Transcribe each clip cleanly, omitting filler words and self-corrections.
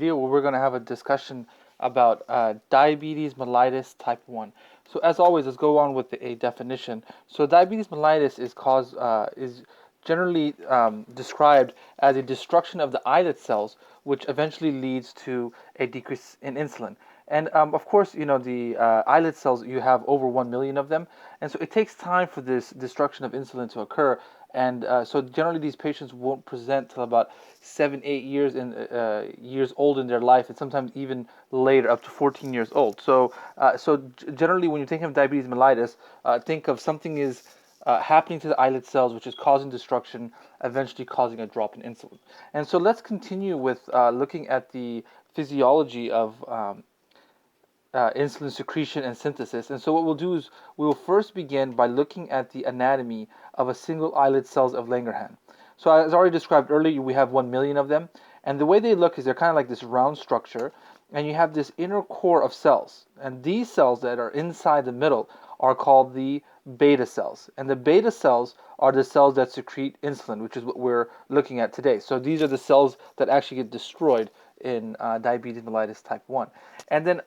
Video where we're going to have a discussion about diabetes mellitus type 1. So as always, let's go on with a definition. So diabetes mellitus is generally described as a destruction of the islet cells, which eventually leads to a decrease in insulin. And of course, you know, the islet cells, you have over 1 million of them. And so it takes time for this destruction of insulin to occur. And so generally these patients won't present till about 7-8 years old in their life, and sometimes even later, up to 14 years old. So generally when you're thinking of diabetes mellitus, think of something is happening to the islet cells, which is causing destruction, eventually causing a drop in insulin. And so let's continue with looking at the physiology of insulin secretion and synthesis. And so what we'll do is we will first begin by looking at the anatomy of a single islet cells of Langerhans. So as already described earlier, we have 1 million of them, and the way they look is they're kind of like this round structure, and you have this inner core of cells, and these cells that are inside the middle are called the beta cells, and the beta cells are the cells that secrete insulin, which is what we're looking at today. So these are the cells that actually get destroyed in diabetes mellitus type 1. And then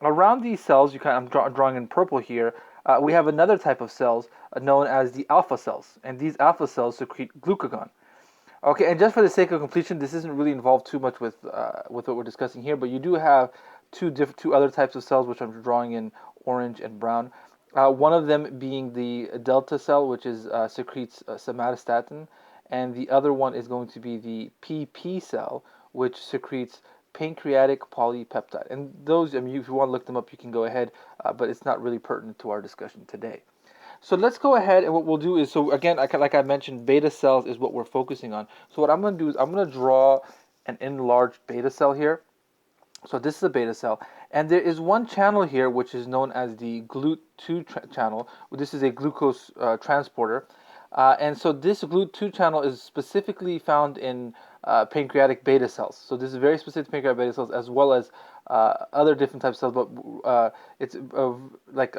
around these cells, I'm drawing in purple here, we have another type of cells known as the alpha cells, and these alpha cells secrete glucagon. Okay, and just for the sake of completion, this isn't really involved too much with what we're discussing here, but you do have two other types of cells, which I'm drawing in orange and brown. One of them being the delta cell, which is secretes somatostatin, and the other one is going to be the PP cell, which secretes pancreatic polypeptide. And those, I mean, if you want to look them up, you can go ahead, but it's not really pertinent to our discussion today. So let's go ahead, and what we'll do is, so again, like I mentioned, beta cells is what we're focusing on. So what I'm going to do is I'm going to draw an enlarged beta cell here. So this is a beta cell, and there is one channel here which is known as the GLUT2 channel. This is a glucose transporter, and so this GLUT2 channel is specifically found in pancreatic beta cells. So this is very specific to pancreatic beta cells, as well as other different types of cells, but it's like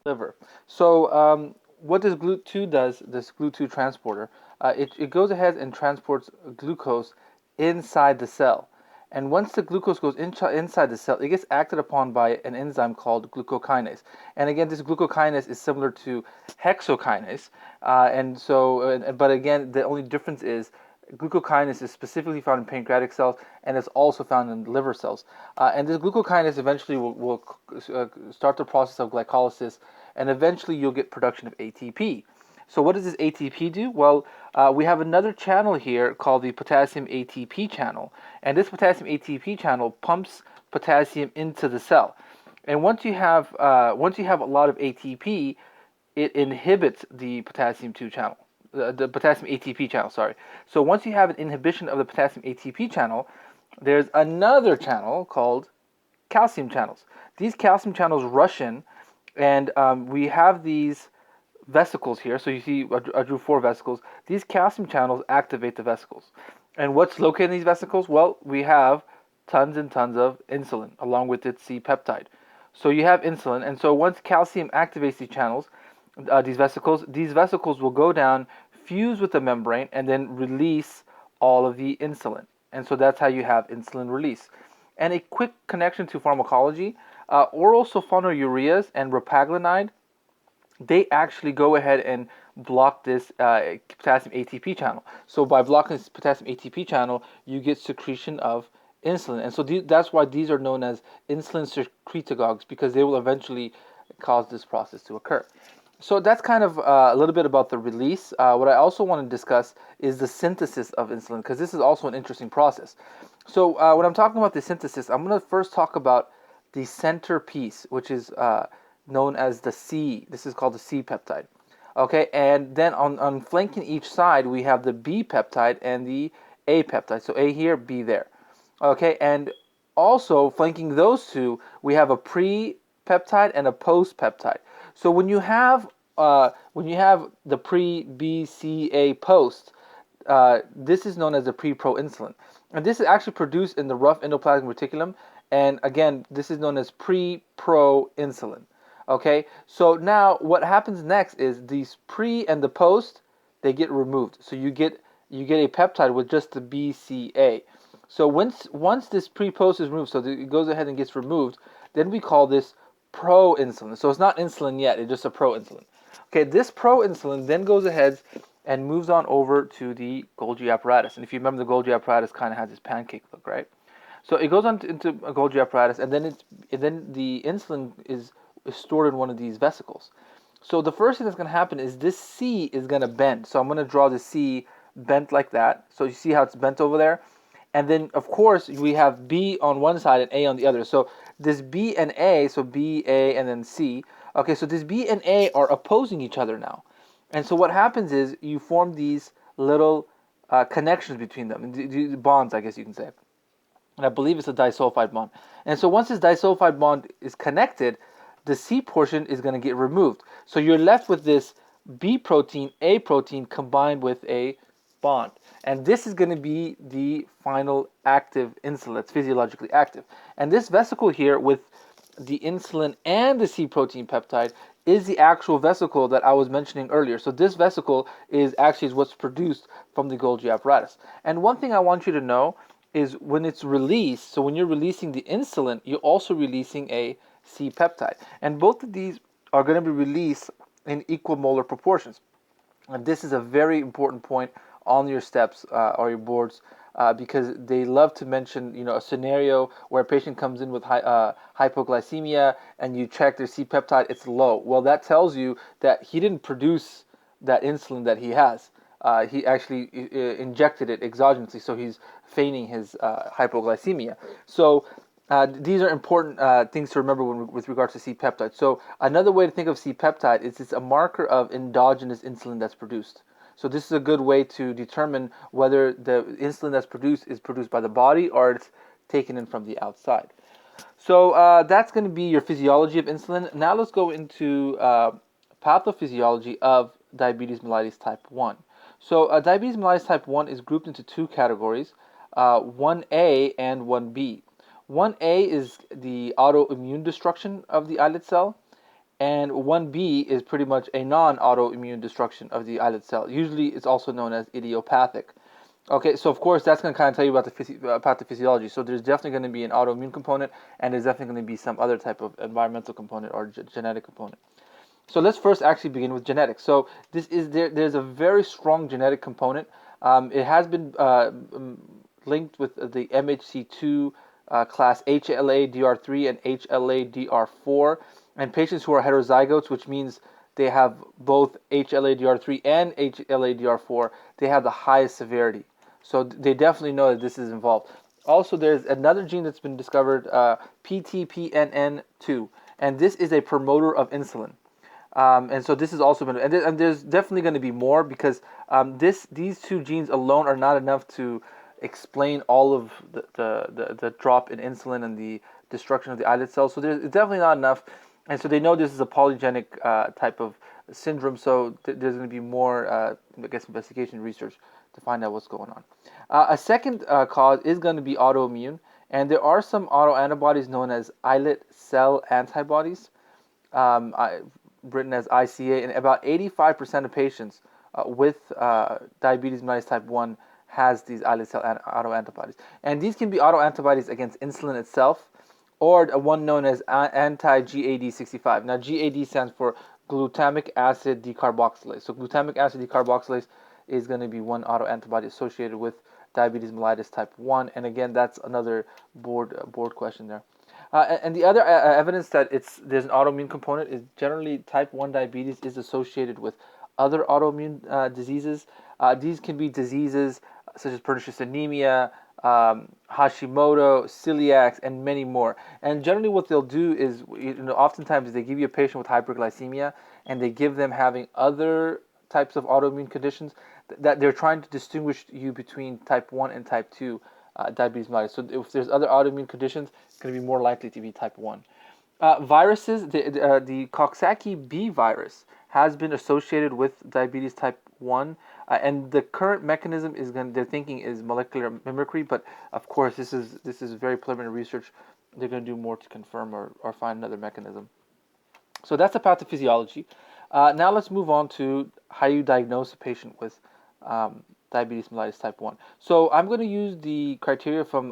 liver. So what this GLUT2 does, this GLUT2 transporter, it goes ahead and transports glucose inside the cell. And once the glucose goes inside the cell, it gets acted upon by an enzyme called glucokinase. And again, this glucokinase is similar to hexokinase. But again, the only difference is glucokinase is specifically found in pancreatic cells, and it's also found in liver cells. And this glucokinase eventually will start the process of glycolysis, and eventually you'll get production of ATP. So what does this ATP do? Well, we have another channel here called the potassium ATP channel, and this potassium ATP channel pumps potassium into the cell. And once you have a lot of ATP, it inhibits the potassium 2 channel. The potassium ATP channel, sorry. So once you have an inhibition of the potassium ATP channel, there's another channel called calcium channels. These calcium channels rush in, and we have these vesicles here. So you see I drew 4 vesicles. These calcium channels activate the vesicles. And what's located in these vesicles? Well, we have tons and tons of insulin along with its C-peptide. So you have insulin, and so once calcium activates these channels, these vesicles will go down, fuse with the membrane, and then release all of the insulin. And so that's how you have insulin release. And a quick connection to pharmacology, oral sulfonylureas and repaglinide, they actually go ahead and block this potassium ATP channel. So by blocking this potassium ATP channel, you get secretion of insulin. And so that's why these are known as insulin secretagogues, because they will eventually cause this process to occur. So that's kind of a little bit about the release. What I also want to discuss is the synthesis of insulin, because this is also an interesting process. So when I'm talking about the synthesis, I'm going to first talk about the centerpiece, which is known as the C. This is called the C peptide. Okay, and then on flanking each side, we have the B peptide and the A peptide. So A here, B there. Okay, and also flanking those two, we have a pre-peptide and a post-peptide. So when you have the pre-B, C, A, post, this is known as the pre-proinsulin. And this is actually produced in the rough endoplasmic reticulum. And again, this is known as pre-proinsulin. Okay, so now what happens next is these pre and the post, they get removed. So you get you get a peptide with just the BCA. So once this pre-post is removed, so it goes ahead and gets removed, then we call this proinsulin. So it's not insulin yet, it's just a proinsulin. Okay, this proinsulin then goes ahead and moves on over to the Golgi apparatus. And if you remember, the Golgi apparatus kind of has this pancake look, right? So it goes on into a Golgi apparatus, and then the insulin is stored in one of these vesicles. So the first thing that's going to happen is this C is going to bend. So I'm going to draw the C bent like that. So you see how it's bent over there? And then, of course, we have B on one side and A on the other. So this B and A, so B, A, and then C. Okay, so this B and A are opposing each other now. And so what happens is you form these little connections between them, the bonds, I guess you can say. And I believe it's a disulfide bond. And so once this disulfide bond is connected, the C portion is going to get removed. So you're left with this B protein, A protein combined with a bond. And this is going to be the final active insulin that's physiologically active. And this vesicle here with the insulin and the C protein peptide is the actual vesicle that I was mentioning earlier. So this vesicle is what's produced from the Golgi apparatus. And one thing I want you to know is when it's released, so when you're releasing the insulin, you're also releasing a C peptide. And both of these are going to be released in equal molar proportions. And this is a very important point on your steps or your boards because they love to mention, a scenario where a patient comes in with hypoglycemia and you check their C peptide, it's low. Well, that tells you that he didn't produce that insulin that he has. He actually injected it exogenously, so he's feigning his hypoglycemia. So these are important things to remember with regards to C-peptide. So another way to think of C-peptide is it's a marker of endogenous insulin that's produced. So this is a good way to determine whether the insulin that's produced is produced by the body or it's taken in from the outside. So that's going to be your physiology of insulin. Now let's go into pathophysiology of diabetes mellitus type 1. So diabetes mellitus type 1 is grouped into two categories, 1A and 1B. 1A is the autoimmune destruction of the islet cell, and 1B is pretty much a non-autoimmune destruction of the islet cell. Usually it's also known as idiopathic. Okay, so of course that's going to kind of tell you about the pathophysiology. So there's definitely going to be an autoimmune component, and there's definitely going to be some other type of environmental component or genetic component. So let's first actually begin with genetics. So there's a very strong genetic component. It has been linked with the MHC2 class HLA-DR3 and HLA-DR4, and patients who are heterozygotes, which means they have both HLA-DR3 and HLA-DR4, they have the highest severity. So they definitely know that this is involved. Also, there's another gene that's been discovered, PTPNN2, and this is a promoter of insulin. And so this has also been, and there's definitely going to be more because these two genes alone are not enough to explain all of the drop in insulin and the destruction of the islet cells. So it's definitely not enough, and so they know this is a polygenic type of syndrome. So there's going to be more, I guess, investigation research to find out what's going on. A second cause is going to be autoimmune, and there are some autoantibodies known as islet cell antibodies. Written as ICA, and about 85% of patients with diabetes mellitus type 1 has these islet cell autoantibodies. And these can be autoantibodies against insulin itself, or one known as anti-GAD65. Now, GAD stands for glutamic acid decarboxylase. So glutamic acid decarboxylase is going to be one autoantibody associated with diabetes mellitus type 1. And again, that's another board question there. And the other evidence that there's an autoimmune component is generally type 1 diabetes is associated with other autoimmune diseases. These can be diseases such as pernicious anemia, Hashimoto, celiac, and many more. And generally what they'll do is, oftentimes they give you a patient with hyperglycemia and they give them having other types of autoimmune conditions that they're trying to distinguish you between type 1 and type 2 diabetes mellitus. So if there's other autoimmune conditions, it's going to be more likely to be type 1. Viruses, the Coxsackie B virus has been associated with diabetes type 1, and the current mechanism they're thinking is molecular mimicry, but of course this is very preliminary research. They're going to do more to confirm or find another mechanism. So that's the pathophysiology. Now let's move on to how you diagnose a patient with diabetes mellitus type 1. So I'm going to use the criteria from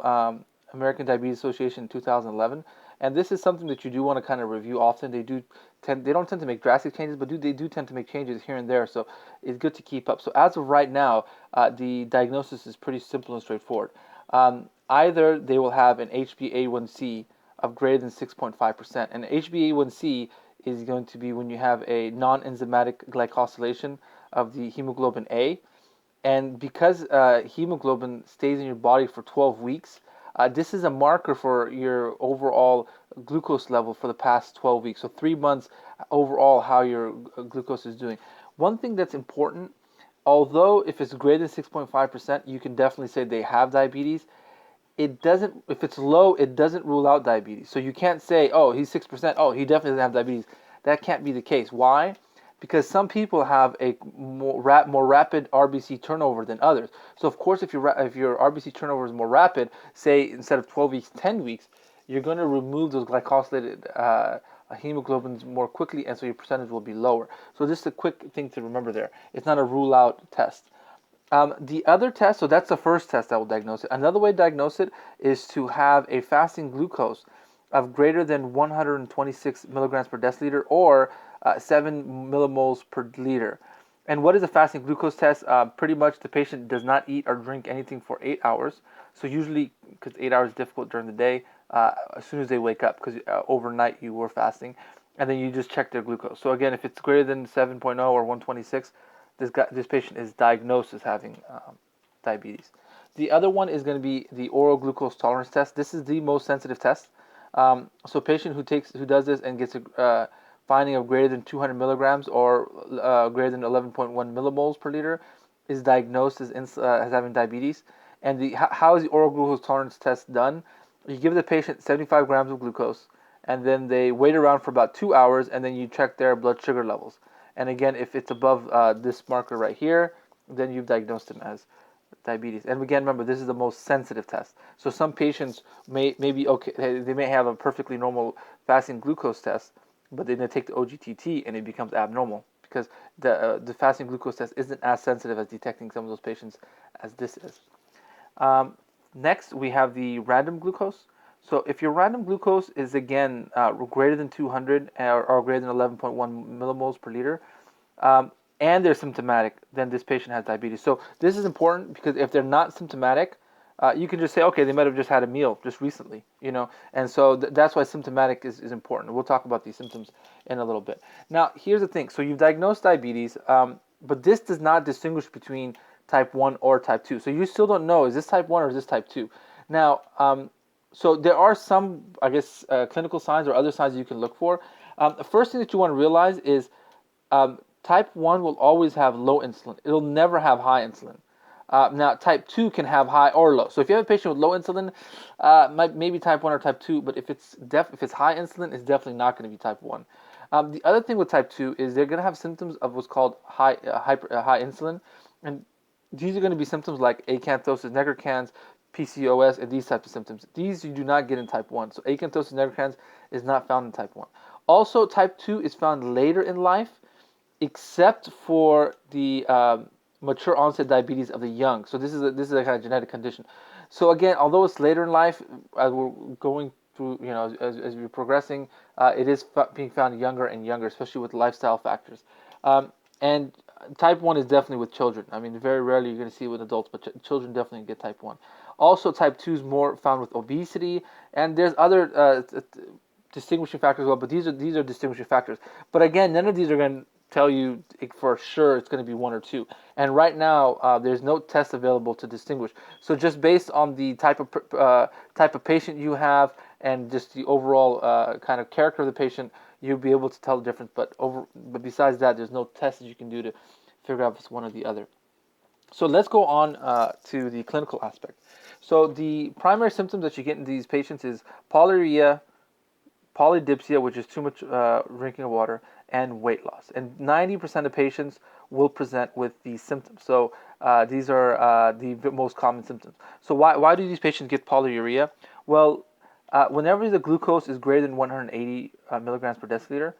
American Diabetes Association in 2011, and this is something that you do want to kind of review often. They don't tend to make drastic changes, but they do tend to make changes here and there, so it's good to keep up. So as of right now, the diagnosis is pretty simple and straightforward. Either they will have an HbA1c of greater than 6.5%, and HbA1c is going to be when you have a non-enzymatic glycosylation of the hemoglobin A. And because hemoglobin stays in your body for 12 weeks, this is a marker for your overall glucose level for the past 12 weeks. So 3 months overall how your glucose is doing. One thing that's important, although if it's greater than 6.5%, you can definitely say they have diabetes. It doesn't, if it's low, it doesn't rule out diabetes. So you can't say, oh, he's 6%, oh, he definitely doesn't have diabetes. That can't be the case. Why? Because some people have a more rapid RBC turnover than others. So of course, if your RBC turnover is more rapid, say instead of 12 weeks, 10 weeks, you're going to remove those glycosylated hemoglobins more quickly, and so your percentage will be lower. So just a quick thing to remember there. It's not a rule out test. The other test, so that's the first test that will diagnose it. Another way to diagnose it is to have a fasting glucose of greater than 126 milligrams per deciliter or 7 millimoles per liter. And what is a fasting glucose test? Pretty much the patient does not eat or drink anything for 8 hours. So usually, because 8 hours is difficult during the day, as soon as they wake up, because overnight you were fasting, and then you just check their glucose. So again, if it's greater than 7.0 or 126, this patient is diagnosed as having diabetes. The other one is going to be the oral glucose tolerance test. This is the most sensitive test. So a patient who does this and gets a finding of greater than 200 milligrams or greater than 11.1 millimoles per liter is diagnosed as having diabetes. And how is the oral glucose tolerance test done? You give the patient 75 grams of glucose, and then they wait around for about 2 hours, and then you check their blood sugar levels. And again, if it's above this marker right here, then you've diagnosed them as diabetes. And again, remember, this is the most sensitive test. So some patients may be okay. They may have a perfectly normal fasting glucose test, but then they take the OGTT and it becomes abnormal because the fasting glucose test isn't as sensitive as detecting some of those patients as this is. Next, we have the random glucose. So if your random glucose is again greater than 200 or greater than 11.1 millimoles per liter, and they're symptomatic, then this patient has diabetes. So this is important because if they're not symptomatic, you can just say, okay, they might have just had a meal just recently, and so that's why symptomatic is important. We'll talk about these symptoms in a little bit. Now, here's the thing. So you've diagnosed diabetes, but this does not distinguish between type 1 or type 2. So you still don't know, is this type 1 or is this type 2? Now, so there are some, I guess, clinical signs or other signs you can look for. The first thing that you want to realize is type 1 will always have low insulin. It'll never have high insulin. Now, type 2 can have high or low. So if you have a patient with low insulin, maybe type 1 or type 2, but if it's high insulin, it's definitely not going to be type 1. The other thing with type 2 is they're going to have symptoms of what's called high insulin, and these are going to be symptoms like acanthosis nigricans, PCOS, and these types of symptoms. These you do not get in type 1. So acanthosis nigricans is not found in type 1. Also, type 2 is found later in life, except for the mature onset diabetes of the young. So this is a kind of genetic condition. So again, although it's later in life, as we're going through, as we're progressing, it is being found younger and younger, especially with lifestyle factors. And type 1 is definitely with children. I mean, very rarely you're going to see it with adults, but children definitely get type 1. Also, type 2 is more found with obesity, and there's other distinguishing factors as well, but these are distinguishing factors. But again, none of these are going to tell you for sure it's going to be 1 or 2. And right now, there's no test available to distinguish. So just based on the type of patient you have and just the overall kind of character of the patient, you'll be able to tell the difference. But besides that, there's no test that you can do to figure out if it's one or the other. So let's go on to the clinical aspect. So the primary symptoms that you get in these patients is polyuria, polydipsia, which is too much drinking of water, and weight loss. And 90% of patients will present with these symptoms. So these are the most common symptoms. So why do these patients get polyuria? Well, whenever the glucose is greater than 180 milligrams per deciliter,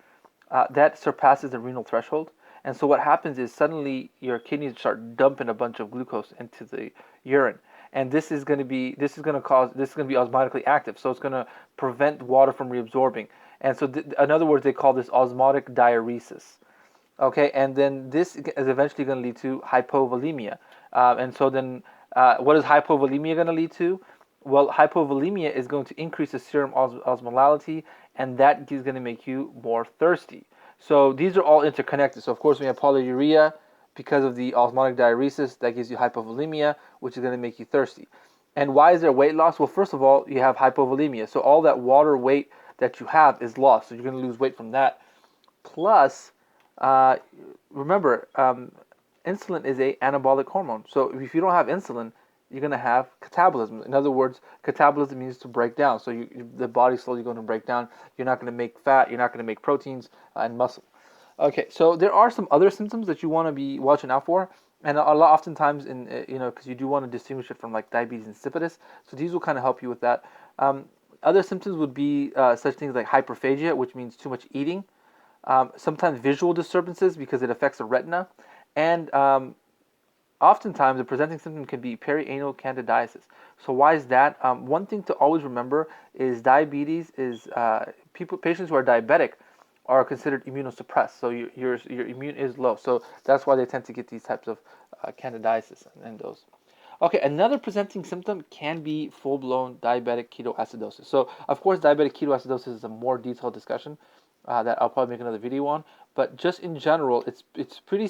that surpasses the renal threshold. And so what happens is suddenly your kidneys start dumping a bunch of glucose into the urine. And this is going to be osmotically active. So it's going to prevent water from reabsorbing. And so in other words, they call this osmotic diuresis. Okay, and then this is eventually going to lead to hypovolemia. And so then what is hypovolemia going to lead to? Well, hypovolemia is going to increase the serum osmolality, and that is going to make you more thirsty. So these are all interconnected. So of course we have polyuria because of the osmotic diuresis that gives you hypovolemia, which is going to make you thirsty. And why is there weight loss? Well, first of all, you have hypovolemia. So all that water weight that you have is lost. So you're going to lose weight from that. Plus, remember, insulin is a anabolic hormone. So if you don't have insulin, you're going to have catabolism. In other words, catabolism means to break down. So the body's slowly going to break down. You're not going to make fat. You're not going to make proteins and muscle. Okay, so there are some other symptoms that you want to be watching out for. And oftentimes, because you do want to distinguish it from like diabetes insipidus. So these will kind of help you with that. Other symptoms would be such things like hyperphagia, which means too much eating. Sometimes visual disturbances because it affects the retina. And oftentimes, the presenting symptom can be perianal candidiasis. So why is that? One thing to always remember is diabetes is patients who are diabetic are considered immunosuppressed. So your immune is low. So that's why they tend to get these types of candidiasis and those. Okay, another presenting symptom can be full-blown diabetic ketoacidosis. So of course, diabetic ketoacidosis is a more detailed discussion that I'll probably make another video on. But just in general, it's pretty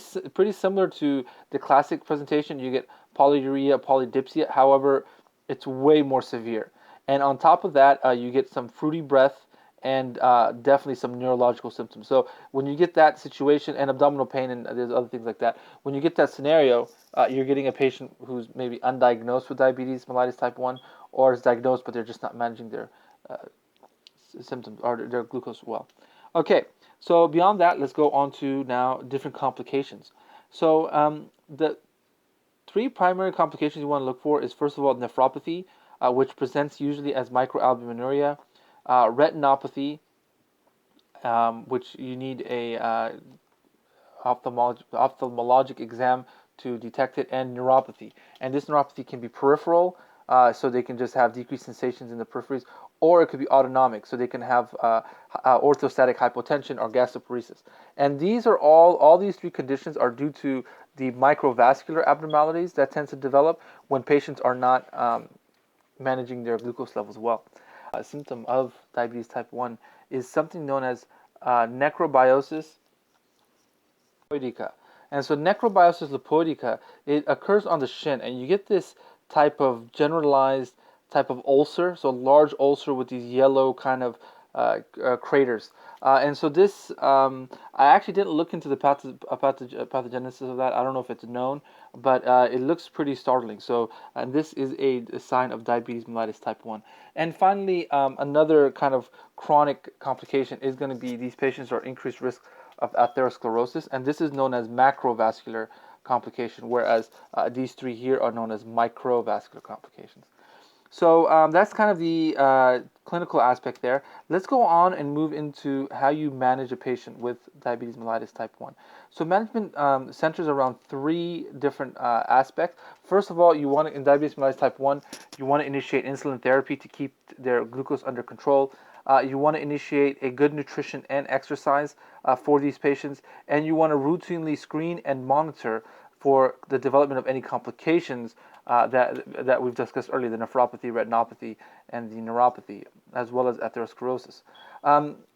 similar to the classic presentation. You get polyuria, polydipsia. However, it's way more severe. And on top of that, you get some fruity breath and definitely some neurological symptoms. So when you get that situation, and abdominal pain, and there's other things like that, when you get that scenario, you're getting a patient who's maybe undiagnosed with diabetes mellitus type 1, or is diagnosed but they're just not managing their symptoms or their glucose well. Okay, so beyond that, let's go on to now different complications. So the three primary complications you want to look for is, first of all, nephropathy, which presents usually as microalbuminuria, retinopathy, which you need a ophthalmologic exam to detect it, and neuropathy. And this neuropathy can be peripheral, so they can just have decreased sensations in the peripheries, or it could be autonomic, so they can have orthostatic hypotension or gastroparesis. And these are all these three conditions are due to the microvascular abnormalities that tend to develop when patients are not managing their glucose levels well. A symptom of diabetes type 1 is something known as necrobiosis lipoidica. And so necrobiosis lipoidica, it occurs on the shin, and you get this type of generalized type of ulcer, so a large ulcer with these yellow kind of craters. And so this, I actually didn't look into the pathogenesis of that. I don't know if it's known, but it looks pretty startling. So this is a sign of diabetes mellitus type 1. And finally, another kind of chronic complication is going to be these patients are increased risk of atherosclerosis, and this is known as macrovascular complication, whereas these three here are known as microvascular complications. So that's kind of the clinical aspect there. Let's go on and move into how you manage a patient with diabetes mellitus type 1. So management centers around three different aspects. First of all, in diabetes mellitus type 1, you want to initiate insulin therapy to keep their glucose under control. You want to initiate a good nutrition and exercise for these patients, and you want to routinely screen and monitor for the development of any complications that we've discussed earlier, the nephropathy, retinopathy, and the neuropathy, as well as atherosclerosis.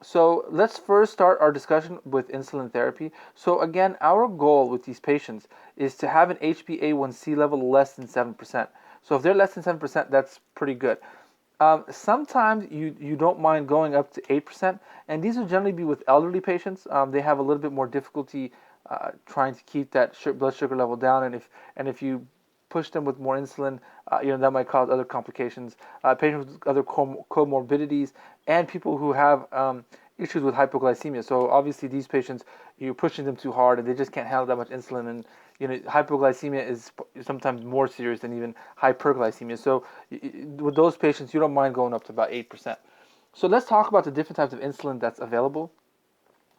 So let's first start our discussion with insulin therapy. So again, our goal with these patients is to have an HbA1c level less than 7%. So if they're less than 7%, that's pretty good. Sometimes you don't mind going up to 8%, and these will generally be with elderly patients. They have a little bit more difficulty trying to keep that blood sugar level down, and if you push them with more insulin, that might cause other complications. Patients with other comorbidities, and people who have issues with hypoglycemia. So obviously these patients, you're pushing them too hard, and they just can't handle that much insulin, and hypoglycemia is sometimes more serious than even hyperglycemia. So with those patients, you don't mind going up to about 8%. So let's talk about the different types of insulin that's available.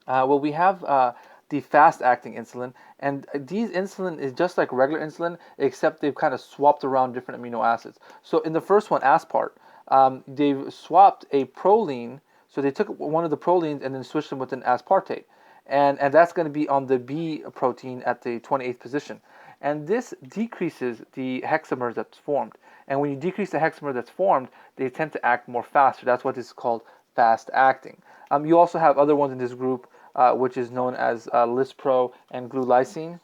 Well, we have the fast-acting insulin. And these insulin is just like regular insulin, except they've kind of swapped around different amino acids. So in the first one, aspart, they've swapped a proline. So they took one of the prolines and then switched them with an aspartate. And that's going to be on the B protein at the 28th position. And this decreases the hexamer that's formed. And when you decrease the hexamer that's formed, they tend to act more faster. That's what is called fast acting. You also have other ones in this group, which is known as lispro and glulisine.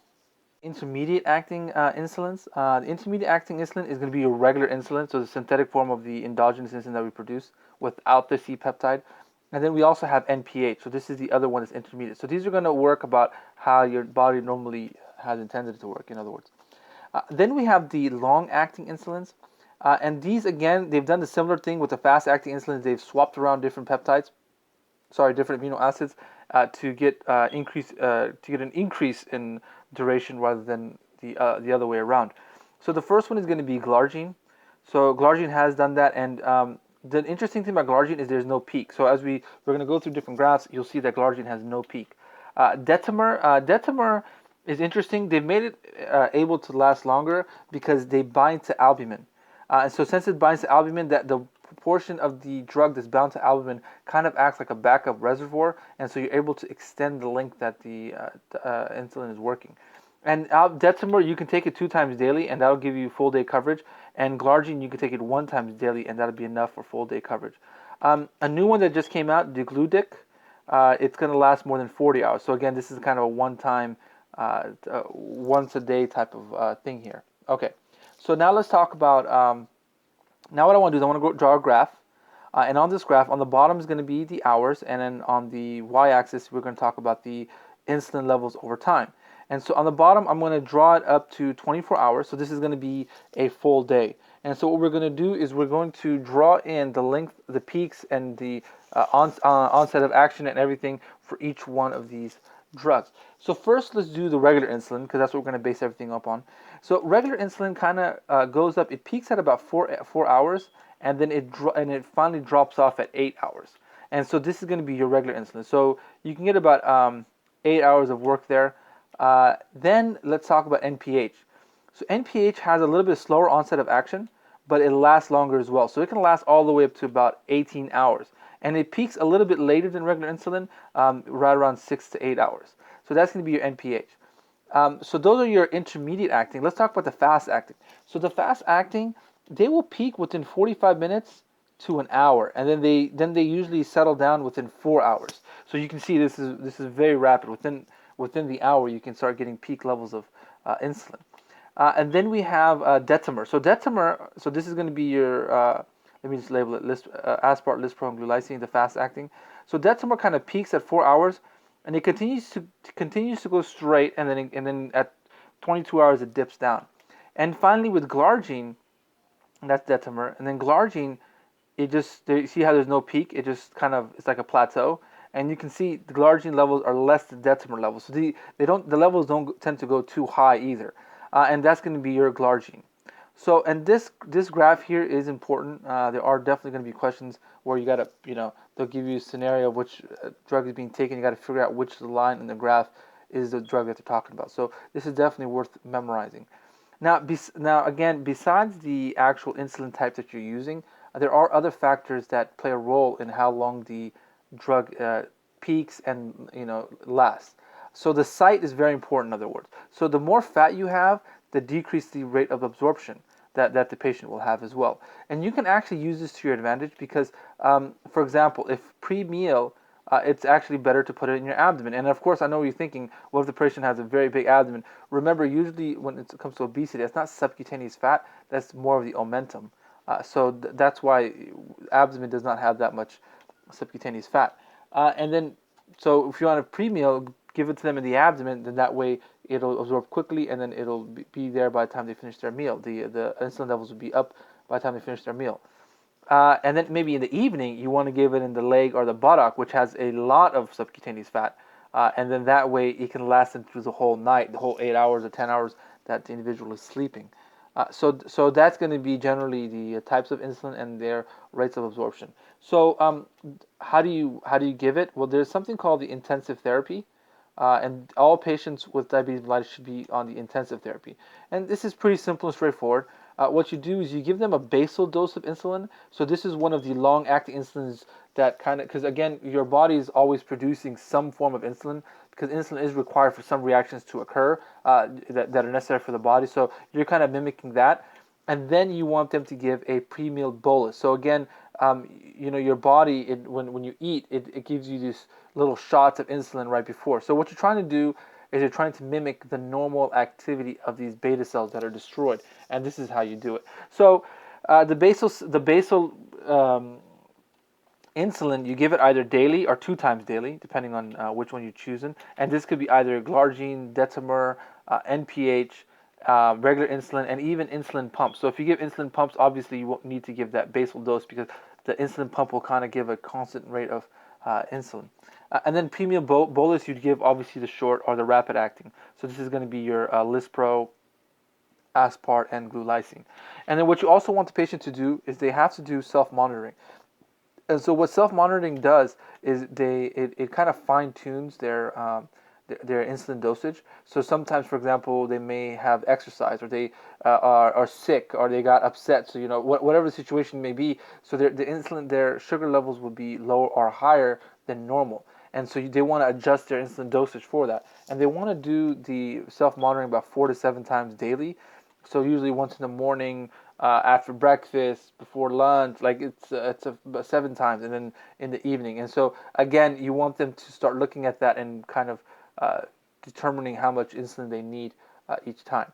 Intermediate acting insulins. The intermediate acting insulin is going to be your regular insulin, so the synthetic form of the endogenous insulin that we produce without the C peptide. And then we also have NPH, so this is the other one that's intermediate. So these are going to work about how your body normally has intended it to work, in other words. Then we have the long-acting insulins. And these, again, they've done the similar thing with the fast-acting insulins. They've swapped around different peptides, different amino acids, to get an increase in duration rather than the other way around. So the first one is going to be glargine. So glargine has done that, and the interesting thing about glargine is there's no peak. So as we're going to go through different graphs, you'll see that glargine has no peak. Detamers is interesting. They've made it able to last longer because they bind to albumin. And so since it binds to albumin, that the proportion of the drug that's bound to albumin kind of acts like a backup reservoir, and so you're able to extend the length that the insulin is working. And Detamers, you can take it 2 times daily, and that'll give you full day coverage. And glargine, you can take it 1 time daily, and that'll be enough for full day coverage. A new one that just came out, Degludic, it's going to last more than 40 hours. So again, this is kind of a one-time, once a day type of thing here. Okay, so now let's talk about. Now what I want to do is I want to draw a graph, and on this graph, on the bottom is going to be the hours, and then on the y-axis, we're going to talk about the insulin levels over time. And so on the bottom, I'm going to draw it up to 24 hours. So this is going to be a full day. And so what we're going to do is we're going to draw in the length, the peaks, and the onset of action and everything for each one of these drugs. So first, let's do the regular insulin, because that's what we're going to base everything up on. So regular insulin kind of goes up. It peaks at about 4 hours, and then it finally drops off at 8 hours. And so this is going to be your regular insulin. So you can get about 8 hours of work there. Then let's talk about NPH. So NPH has a little bit slower onset of action, but it lasts longer as well. So it can last all the way up to about 18 hours. And it peaks a little bit later than regular insulin, right around 6 to 8 hours. So that's going to be your NPH. So those are your intermediate acting. Let's talk about the fast acting. So the fast acting, they will peak within 45 minutes to an hour, and then they usually settle down within 4 hours. So you can see this is very rapid. Within the hour, you can start getting peak levels of insulin. And then we have Detamers. So Detamers, so this is going to be your, let me just label it, aspart, lispro, and glulisine, the fast acting. So Detamers kind of peaks at 4 hours, and it continues to go straight, and then at 22 hours it dips down. And finally with glargine, that's Detamers, and then glargine, you see how there's no peak? It just kind of, it's like a plateau. And you can see the glargine levels are less than Detamers levels. So the levels don't tend to go too high either. And that's going to be your glargine. So, and this graph here is important. There are definitely going to be questions where you got to, they'll give you a scenario of which drug is being taken. You got to figure out which line in the graph is the drug that they're talking about. So this is definitely worth memorizing. Now again, besides the actual insulin type that you're using, there are other factors that play a role in how long the drug peaks and lasts. So the site is very important, in other words. So the more fat you have, the decrease the rate of absorption that the patient will have as well. And you can actually use this to your advantage because, for example, if pre-meal, it's actually better to put it in your abdomen. And of course, I know what you're thinking, what if the patient has a very big abdomen? Remember, usually when it comes to obesity, it's not subcutaneous fat, that's more of the omentum. So that's why abdomen does not have that much subcutaneous fat. And then, so if you want a pre-meal, give it to them in the abdomen, then that way it'll absorb quickly, and then it'll be there by the time they finish their meal. The insulin levels will be up by the time they finish their meal. And then maybe in the evening, you want to give it in the leg or the buttock, which has a lot of subcutaneous fat. And then that way it can last them through the whole night, the whole 8 hours or 10 hours that the individual is sleeping. So that's going to be generally the types of insulin and their rates of absorption. So how do you give it? Well, there's something called the intensive therapy. and all patients with diabetes mellitus should be on the intensive therapy. And this is pretty simple and straightforward. What you do is you give them a basal dose of insulin. So this is one of the long-acting insulins that because again, your body is always producing some form of insulin, because insulin is required for some reactions to occur that are necessary for the body. So you're kind of mimicking that. And then you want them to give a pre-meal bolus. So again, your body, when you eat, it gives you these little shots of insulin right before. So what you're trying to do is you're trying to mimic the normal activity of these beta cells that are destroyed, and this is how you do it. So the basal insulin, you give it either daily or 2 times daily, depending on which one you're choosing. And this could be either glargine, detamers, NPH, regular insulin, and even insulin pumps. So if you give insulin pumps, obviously you won't need to give that basal dose, because the insulin pump will kind of give a constant rate of insulin. And then pre-meal bolus, you'd give obviously the short or the rapid acting. So this is going to be your Lispro, Aspart, and glulisine. And then what you also want the patient to do is they have to do self-monitoring. And so what self-monitoring does is it kind of fine-tunes their insulin dosage. So sometimes, for example, they may have exercise, or they are sick, or they got upset. So whatever the situation may be, so their sugar levels will be lower or higher than normal. And so they want to adjust their insulin dosage for that. And they want to do the self-monitoring about 4 to 7 times daily. So usually once in the morning, after breakfast, before lunch, like it's 7 times, and then in the evening. And so again, you want them to start looking at that and kind of determining how much insulin they need each time.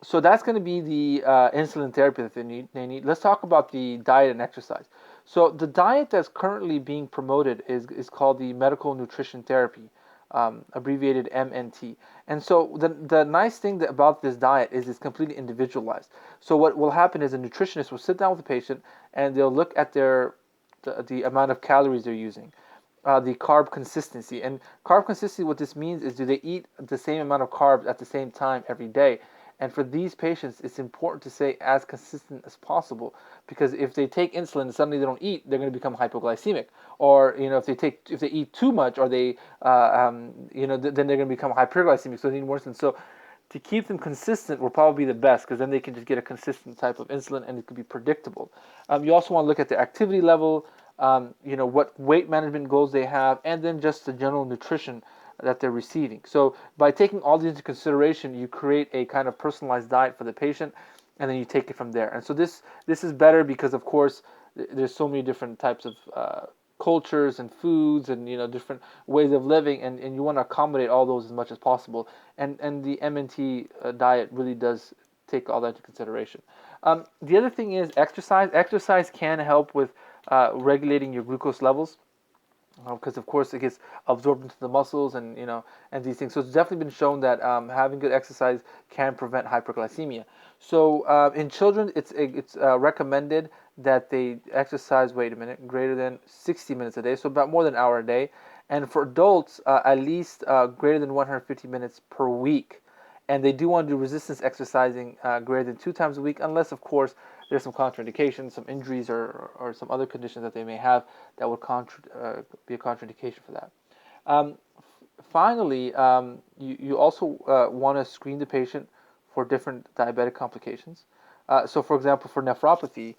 So that's going to be the insulin therapy that they need. Let's talk about the diet and exercise. So the diet that's currently being promoted is called the medical nutrition therapy, abbreviated MNT. And so the nice thing about this diet is it's completely individualized. So what will happen is a nutritionist will sit down with the patient, and they'll look at the amount of calories they're using, the carb consistency. And carb consistency, what this means is, do they eat the same amount of carbs at the same time every day? And for these patients, it's important to stay as consistent as possible, because if they take insulin and suddenly they don't eat, they're going to become hypoglycemic. Or if they eat too much, or then they're going to become hyperglycemic. So they need more insulin. So to keep them consistent will probably be the best, because then they can just get a consistent type of insulin, and it could be predictable. You also want to look at the activity level, what weight management goals they have, and then just the general nutrition that they're receiving. So by taking all these into consideration, you create a kind of personalized diet for the patient, and then you take it from there. And so this is better because, of course, there's so many different types of cultures and foods, and different ways of living, and you want to accommodate all those as much as possible. And the MNT diet really does take all that into consideration. The other thing is exercise. Exercise can help with regulating your glucose levels, because of course it gets absorbed into the muscles, and these things. So it's definitely been shown that having good exercise can prevent hyperglycemia. So in children, it's recommended that they exercise, greater than 60 minutes a day, so about more than an hour a day. And for adults, at least greater than 150 minutes per week. And they do want to do resistance exercising greater than 2 times a week, unless, of course, there's some contraindications, some injuries, or some other conditions that they may have that would be a contraindication for that. Finally, you also want to screen the patient for different diabetic complications. So, for example, for nephropathy,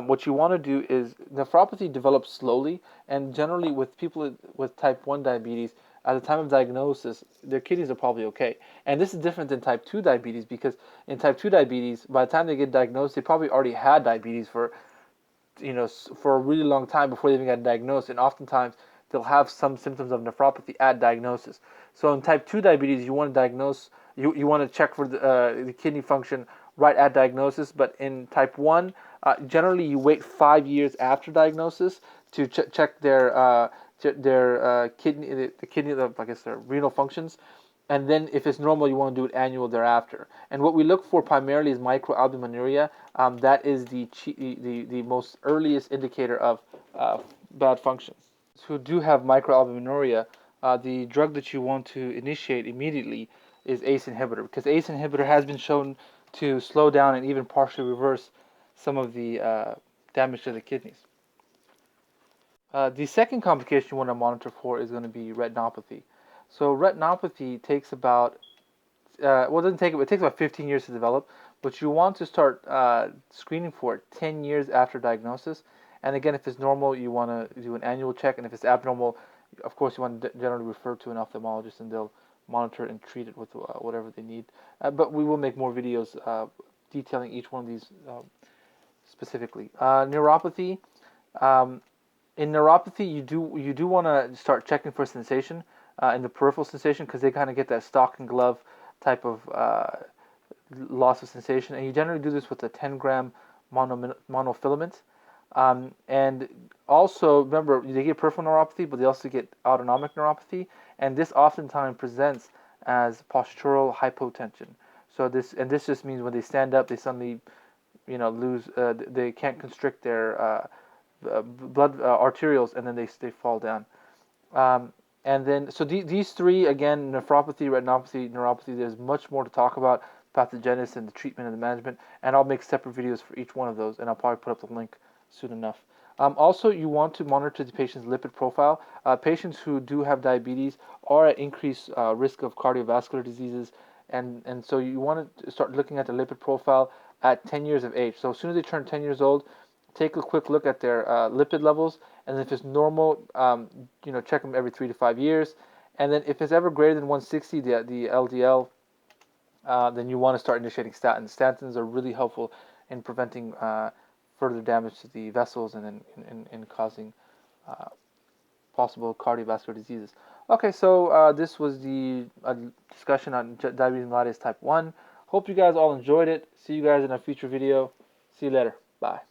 what you want to do is, nephropathy develops slowly, and generally with people with type 1 diabetes, at the time of diagnosis, their kidneys are probably okay. And this is different than type 2 diabetes, because in type 2 diabetes, by the time they get diagnosed, they probably already had diabetes for a really long time before they even got diagnosed, and oftentimes they'll have some symptoms of nephropathy at diagnosis. So in type 2 diabetes, you want to diagnose, you want to check for the kidney function right at diagnosis, but in type 1, generally you wait 5 years after diagnosis to check their kidney, I guess their renal functions, and then if it's normal, you want to do it annual thereafter. And what we look for primarily is microalbuminuria. That is the most earliest indicator of bad function. Who do have microalbuminuria, the drug that you want to initiate immediately is ACE inhibitor, because ACE inhibitor has been shown to slow down and even partially reverse some of the damage to the kidneys. The second complication you want to monitor for is going to be retinopathy. So retinopathy takes about, well, it doesn't take, it takes about 15 years to develop, but you want to start screening for it 10 years after diagnosis. And again, if it's normal, you want to do an annual check, and if it's abnormal, of course, you want to generally refer to an ophthalmologist, and they'll monitor and treat it with whatever they need. But we will make more videos detailing each one of these specifically. Neuropathy. In neuropathy, you do want to start checking for sensation in the peripheral sensation, because they kind of get that stock and glove type of loss of sensation, and you generally do this with a 10-gram monofilament. And also, remember, they get peripheral neuropathy, but they also get autonomic neuropathy, and this oftentimes presents as postural hypotension. So this just means when they stand up, they suddenly, lose, they can't constrict their blood arterioles, and then they fall down. And then, so these three, again, nephropathy, retinopathy, neuropathy, there's much more to talk about, pathogenesis and the treatment and the management, and I'll make separate videos for each one of those, and I'll probably put up the link soon enough. Also, you want to monitor the patient's lipid profile. Patients who do have diabetes are at increased risk of cardiovascular diseases, and so you want to start looking at the lipid profile at 10 years of age. So as soon as they turn 10 years old, take a quick look at their lipid levels, and if it's normal, check them every 3 to 5 years. And then if it's ever greater than 160, the LDL, then you want to start initiating statins. Statins are really helpful in preventing further damage to the vessels, and then in causing possible cardiovascular diseases. Okay, so this was the discussion on diabetes mellitus type 1. Hope you guys all enjoyed it. See you guys in a future video. See you later. Bye.